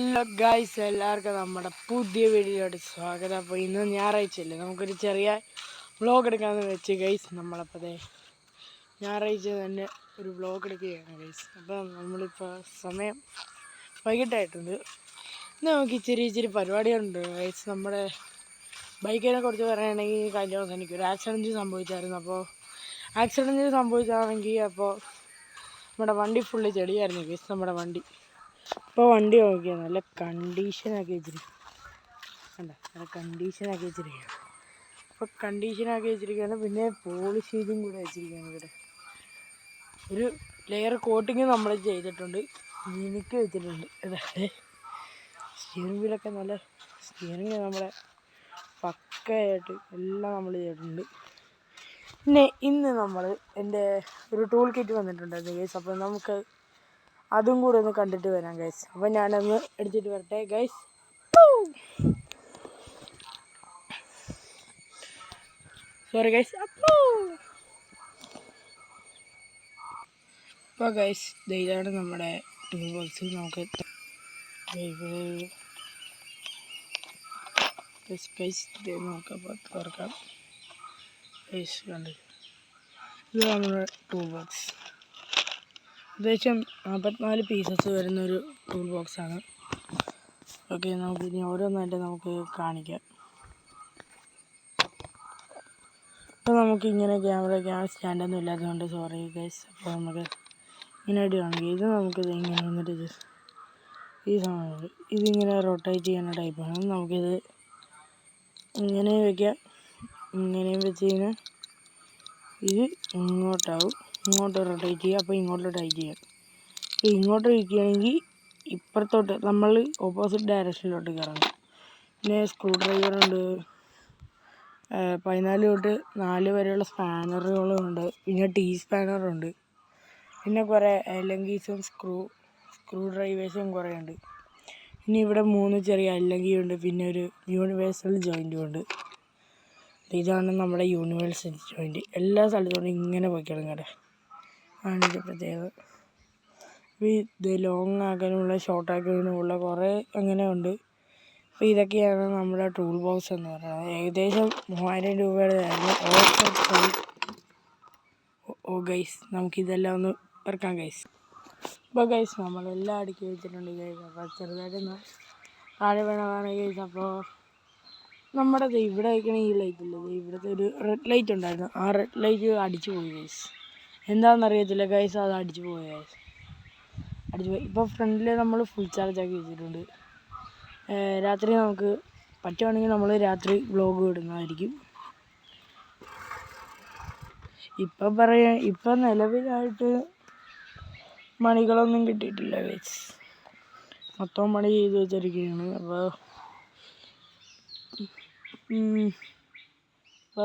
Hello guys, എല്ലാവർക്കും നമ്മുടെ പുതിയ വീഡിയോയോട് സ്വാഗതം. അപ്പോൾ ഇന്ന് ഞായറാഴ്ചയല്ലേ, നമുക്കൊരു ചെറിയ വ്ളോഗ് എടുക്കാമെന്ന് വെച്ച് ഗൈസ്. നമ്മളപ്പോൾ ഞായറാഴ്ച തന്നെ ഒരു വ്ളോഗ് എടുക്കുകയാണ് ഗൈസ്. അപ്പം നമ്മളിപ്പോൾ സമയം വൈകിട്ടായിട്ടുണ്ട്. ഇന്ന് നമുക്ക് ഇച്ചിരി പരിപാടികളുണ്ട് ഗൈസ്. നമ്മുടെ ബൈക്കിനെ കുറിച്ച് പറയുകയാണെങ്കിൽ കഴിഞ്ഞ ദിവസം എനിക്കൊരു ആക്സിഡൻറ്റ് സംഭവിച്ചായിരുന്നു. അപ്പോൾ ആക്സിഡൻറ്റ് സംഭവിച്ചാണെങ്കിൽ അപ്പോൾ നമ്മുടെ വണ്ടി ഫുള്ള് ചെടിയായിരുന്നു ഗൈസ്. നമ്മുടെ വണ്ടി ഇപ്പോൾ വണ്ടി നോക്കിയാൽ നല്ല കണ്ടീഷനാക്കി വെച്ചിരിക്കും. നല്ല കണ്ടീഷനാക്കി വെച്ചിരിക്കുകയാണ്. അപ്പോൾ കണ്ടീഷനാക്കി വെച്ചിരിക്കുകയാണ്. പിന്നെ പോളിഷ് ചെയ്തും കൂടെ വെച്ചിരിക്കുകയാണ്. ഇവിടെ ഒരു ലെയർ കോട്ടിങ് നമ്മൾ ചെയ്തിട്ടുണ്ട്, എനിക്ക് വെച്ചിട്ടുണ്ട്. അതായത് സ്റ്റിയറിംഗ് വീലൊക്കെ നല്ല സ്റ്റിയറിംഗ് നമ്മളെ പക്കയായിട്ട് എല്ലാം നമ്മൾ ചെയ്തിട്ടുണ്ട്. പിന്നെ ഇന്ന് നമ്മൾ എൻ്റെ ഒരു ടൂൾ കിറ്റ് വന്നിട്ടുണ്ടായിരുന്നു ഗൈസ്. അപ്പോൾ നമുക്ക് അതും കൂടെ ഒന്ന് കണ്ടിട്ട് വരാം ഗൈസ്. അപ്പം ഞാനൊന്ന് എടുത്തിട്ട് വരട്ടെ ഗൈസ്. Sorry guys. അപ്പോൾ ഗൈസ് ഇതാണ് നമ്മുടെ ടൂൾ ബോക്സ്. നമുക്ക് നമുക്കപ്പോൾ തുറക്കാം ഗൈസ്. കണ്ട് ഇത് നമ്മുടെ ടൂൾ ബോക്സ്. ഏകദേശം 44 പീസസ് വരുന്നൊരു ടൂൾ ബോക്സാണ്. ഓക്കെ, നമുക്കിനി ഓരോന്നായിട്ട് നമുക്ക് കാണിക്കാം. അപ്പോൾ നമുക്കിങ്ങനെ ക്യാമറ സ്റ്റാൻഡൊന്നും ഇല്ലാത്തതുകൊണ്ട് സോറി ഗൈസ്. അപ്പോൾ നമുക്ക് ഇങ്ങനെ ഇടുകയാണെങ്കിൽ ഇത് നമുക്കിത് ഇങ്ങനെ വന്നിട്ട് ഈ സാധനം ഇതിങ്ങനെ റൊട്ടേറ്റ് ചെയ്യുന്ന ടൈപ്പാണ്. നമുക്കിത് ഇങ്ങനെ വയ്ക്കാം, ഇങ്ങനെയും വെച്ച് കഴിഞ്ഞാൽ ഇത് ഇങ്ങോട്ടാവും, ഇങ്ങോട്ട് റൊട്ടേറ്റ് ചെയ്യുക. അപ്പോൾ ഇങ്ങോട്ട് ടൈറ്റ് ചെയ്യാം. അപ്പോൾ ഇങ്ങോട്ട് വയ്ക്കുകയാണെങ്കിൽ ഇപ്പുറത്തോട്ട് നമ്മൾ ഓപ്പോസിറ്റ് ഡയറക്ഷനിലോട്ട് കറങ്ങും. പിന്നെ സ്ക്രൂ ഡ്രൈവറുണ്ട്, 14 തൊട്ട് 4 വരെയുള്ള സ്പാനറുകളുണ്ട്. പിന്നെ ടീ സ്പാനറുണ്ട്. പിന്നെ കുറേ എലങ്കീസും സ്ക്രൂ ഡ്രൈവേഴ്സും കുറേ ഉണ്ട്. പിന്നെ ഇവിടെ 3 ചെറിയ എലങ്കിയുണ്ട്. പിന്നെ ഒരു യൂണിവേഴ്സൽ ജോയിൻറ്റും ഉണ്ട്. ഇതാണ് നമ്മുടെ യൂണിവേഴ്സൽ ജോയിൻറ്റ്. എല്ലാ സ്ഥലത്തോടും ഇങ്ങനെ പോയിക്കണം കേട്ടോ, ആണ് ഇത് പ്രത്യേകത. ഇത് ലോങ് ആക്കാനുള്ള ഷോർട്ട് ആക്കാനുള്ള കുറേ അങ്ങനെ ഉണ്ട്. അപ്പോൾ ഇതൊക്കെയാണ് നമ്മുടെ ടൂൾ ബോക്സ് എന്ന് പറയുന്നത്. ഏകദേശം 3000 രൂപയുടെ ആയിരുന്നു. ഓ ഗൈസ്, നമുക്കിതെല്ലാം ഒന്ന് ഇറക്കാം ഗൈസ്. അപ്പോൾ ഗൈസ് നമ്മളെല്ലാം അടുക്കി വെച്ചിട്ടുണ്ട് ഗൈസ്. അപ്പോൾ ചെറുതായിട്ടൊന്ന് താഴെ വേണമാണ് ഗൈസ്. അപ്പോൾ നമ്മുടെ ഇവിടെ വയ്ക്കണ ഈ ലൈറ്റ് ഇല്ല, ഇവിടുത്തെ ഒരു റെഡ് ലൈറ്റ് ഉണ്ടായിരുന്നു. ആ റെഡ് ലൈറ്റ് അടിച്ചു പോയി ഗൈസ്. എന്താണെന്നറിയത്തില്ല ഗൈസ്, അത് അടിച്ചു പോയി ഗൈസ്. അടിച്ചുപോയി. ഇപ്പോൾ ഫ്രണ്ടിൽ നമ്മൾ ഫുൾ ചാർജ് ആക്കി വെച്ചിട്ടുണ്ട്. രാത്രി നമുക്ക് പറ്റുവാണെങ്കിൽ നമ്മൾ രാത്രി വ്ളോഗ് ഇടുന്നതായിരിക്കും. ഇപ്പം നിലവിലായിട്ട് മണികളൊന്നും കിട്ടിയിട്ടില്ല ഗൈസ്. മൊത്തം പണി ചെയ്ത് വെച്ചിരിക്കുകയാണ്. അപ്പോൾ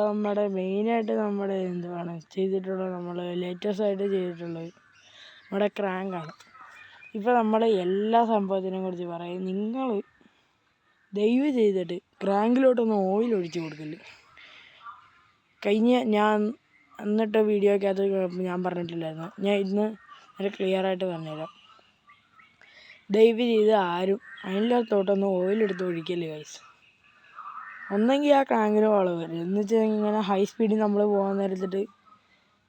നമ്മുടെ മെയിനായിട്ട് നമ്മുടെ എന്തുവാണ് ചെയ്തിട്ടുള്ളത്, നമ്മൾ ലേറ്റസ്റ്റ് ആയിട്ട് ചെയ്തിട്ടുള്ളത് നമ്മുടെ ക്രാങ്കാണ്. ഇപ്പോൾ നമ്മൾ എല്ലാ സംഭവത്തിനെ കുറിച്ച് പറയും. നിങ്ങൾ ദയവ് ചെയ്തിട്ട് ക്രാങ്കിലോട്ടൊന്ന് ഓയിൽ ഒഴിച്ച് കൊടുക്കല്. ഞാൻ എന്നിട്ട് വീഡിയോക്കകത്ത് ഞാൻ പറഞ്ഞിട്ടില്ലായിരുന്നു, ഞാൻ ഇന്ന് നല്ല ക്ലിയറായിട്ട് പറഞ്ഞുതരാം. ദയവ് ചെയ്ത് ആരും അതിനകത്തോട്ടൊന്ന് ഓയിലെടുത്ത് ഒഴിക്കല് ഗൈസ്. ഒന്നെങ്കിൽ ആ ക്രാങ്കിന് വളവ് വരും, എന്ന് വെച്ചാൽ ഇങ്ങനെ ഹൈ സ്പീഡിൽ നമ്മൾ പോകാൻ നേരത്തിട്ട്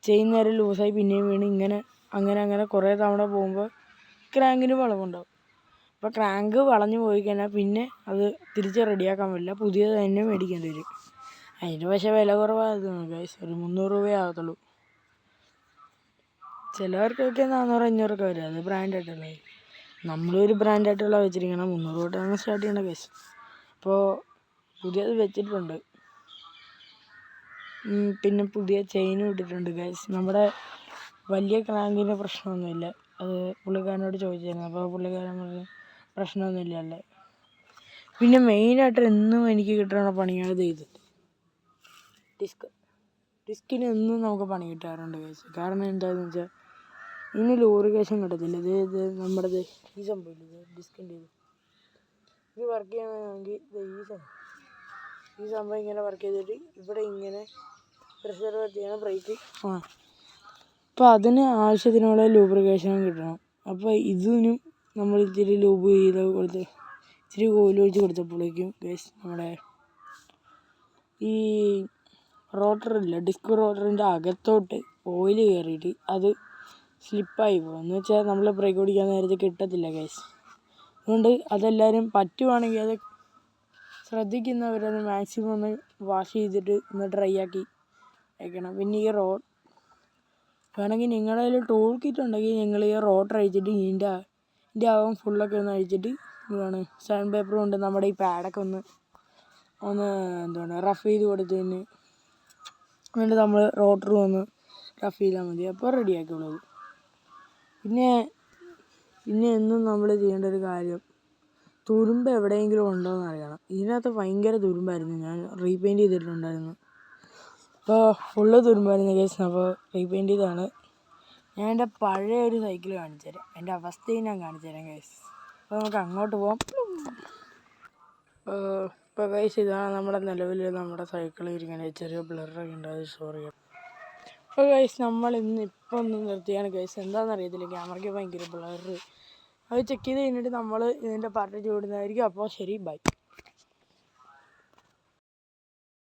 ചെയിൻ നേരം ലൂസായി പിന്നെയും വീണ് ഇങ്ങനെ അങ്ങനെ കുറേ തവണ പോകുമ്പോൾ ക്രാങ്കിന് വളവുണ്ടാവും. അപ്പോൾ ക്രാങ്ക് വളഞ്ഞു പോയി കഴിഞ്ഞാൽ പിന്നെ അത് തിരിച്ച് റെഡിയാക്കാൻ പറ്റില്ല, പുതിയത് തന്നെ മേടിക്കേണ്ടി വരും. അതിന് പക്ഷേ വില കുറവായിരുന്നു ഗൈസ്, ഒരു 300 രൂപയേ ആകത്തുള്ളൂ. ചിലവർക്കൊക്കെ 400-500 വരും. അത് ബ്രാൻഡായിട്ടുള്ളത്. നമ്മളൊരു ബ്രാൻഡായിട്ടുള്ള വെച്ചിരിക്കണം. 300 തൊട്ടാണ് സ്റ്റാർട്ട് ചെയ്യണ ഗൈസ്. അപ്പോൾ പുതിയത് വെച്ചിട്ടുണ്ട്. പിന്നെ പുതിയ ചെയിനും ഇട്ടിട്ടുണ്ട് ഗൈസ്. നമ്മുടെ വലിയ ക്രാങ്കിന് പ്രശ്നമൊന്നുമില്ല. അത് പുള്ളിക്കാരനോട് ചോദിച്ചായിരുന്നു. അപ്പോൾ പുള്ളിക്കാരൻ പറഞ്ഞ് പ്രശ്നമൊന്നുമില്ല അല്ലേ. പിന്നെ മെയിനായിട്ട് എന്നും എനിക്ക് കിട്ടുന്ന പണിയാണ് ഇത് ഡിസ്കിന് എന്നും നമുക്ക് പണി കിട്ടാറുണ്ട് ഗൈസ്. കാരണം എന്താണെന്ന് വെച്ചാൽ ഇനി ലൂറിക്കേഷൻ കിട്ടത്തില്ല. ഇത് നമ്മുടെ ഈ സംഭവം ഇത് ഡിസ്കിൻ്റെ ഇത് വർക്ക് ചെയ്യണമെങ്കിൽ ഈ സംഭവം ഇങ്ങനെ വർക്ക് ചെയ്തിട്ട് ഇവിടെ ഇങ്ങനെ പ്രഷർ വരുത്തിയാണ് ബ്രേക്ക്. അപ്പോൾ അതിന് ആവശ്യത്തിനുള്ള ലൂബ്രിക്കേഷൻ കിട്ടണം. അപ്പോൾ ഇതിനും നമ്മൾ ഇച്ചിരി ലൂബ് ചെയ്ത് കൊടുത്ത് ഇച്ചിരി ഓയിൽ ഒഴിച്ച് കൊടുത്തപ്പോഴേക്കും ഗൈസ് നമ്മുടെ ഈ റോട്ടറില്ല, ഡിസ്ക് റോട്ടറിൻ്റെ അകത്തോട്ട് ഓയിൽ കയറിയിട്ട് അത് സ്ലിപ്പായി പോകും. എന്ന് വെച്ചാൽ നമ്മൾ ബ്രേക്ക് ഓടിക്കാൻ നേരത്തെ കിട്ടത്തില്ല ഗൈസ്. അതുകൊണ്ട് അതെല്ലാവരും പറ്റുവാണെങ്കിൽ അത് ശ്രദ്ധിക്കുന്നവരത് മാക്സിമം ഒന്ന് വാഷ് ചെയ്തിട്ട് ഒന്ന് ഡ്രൈ ആക്കി വയ്ക്കണം. പിന്നെ ഈ വേണമെങ്കിൽ നിങ്ങളുടെ കയ്യിൽ ടൂൾ കിറ്റ് ഉണ്ടെങ്കിൽ നിങ്ങൾ ഈ റോട്ടർ അഴിച്ചിട്ട് ഇതിൻ്റെ ആകം ഫുള്ളൊക്കെ ഒന്ന് അഴിച്ചിട്ട് എന്താണ് സാൻഡ് പേപ്പർ കൊണ്ട് നമ്മുടെ ഈ പാഡൊക്കെ ഒന്ന് റഫ് ചെയ്ത് കൊടുത്തതിന് എന്നിട്ട് നമ്മൾ റോട്ടറും ഒന്ന് റഫ് ചെയ്താൽ മതി. അപ്പോൾ റെഡി ആക്കിയുള്ളത്. പിന്നെ എന്നും നമ്മൾ ചെയ്യേണ്ട ഒരു കാര്യം, തുരുമ്പ് എവിടെയെങ്കിലും ഉണ്ടോ എന്ന് അറിയണം. ഇതിനകത്ത് ഭയങ്കര തുരുമ്പായിരുന്നു, ഞാൻ റീപെയിൻറ്റ് ചെയ്തിട്ടുണ്ടായിരുന്നു. അപ്പോൾ ഫുള്ള് തുരുമ്പായിരുന്നു കേസ്. അപ്പോൾ റീപെയിൻറ്റ് ചെയ്താണ്. ഞാൻ എൻ്റെ പഴയ ഒരു സൈക്കിൾ കാണിച്ചു തരാം, എൻ്റെ അവസ്ഥയും ഞാൻ കാണിച്ചു തരാം കേസ്. അപ്പോൾ നമുക്ക് അങ്ങോട്ട് പോകാം. ഇപ്പോൾ കേസ് ഇതാണ് നമ്മുടെ നിലവിൽ നമ്മുടെ സൈക്കിൾ ഇരിക്കുന്നത്. ചെറിയ ബ്ലറൊക്കെ ഉണ്ട്, അത് സോറി. അപ്പോൾ കേസ് നമ്മൾ ഇപ്പോൾ ഒന്ന് നിർത്തിയാണ് കേസ്. എന്താണെന്ന് അറിയത്തില്ല, ക്യാമറയ്ക്ക് ഭയങ്കര ബ്ലറ്. അത് ചെക്ക് ചെയ്ത് കഴിഞ്ഞിട്ട് നമ്മൾ ഇതിൻ്റെ പാർട്ട് വിടുന്നതായിരിക്കും. അപ്പോൾ ശരി, ബൈ.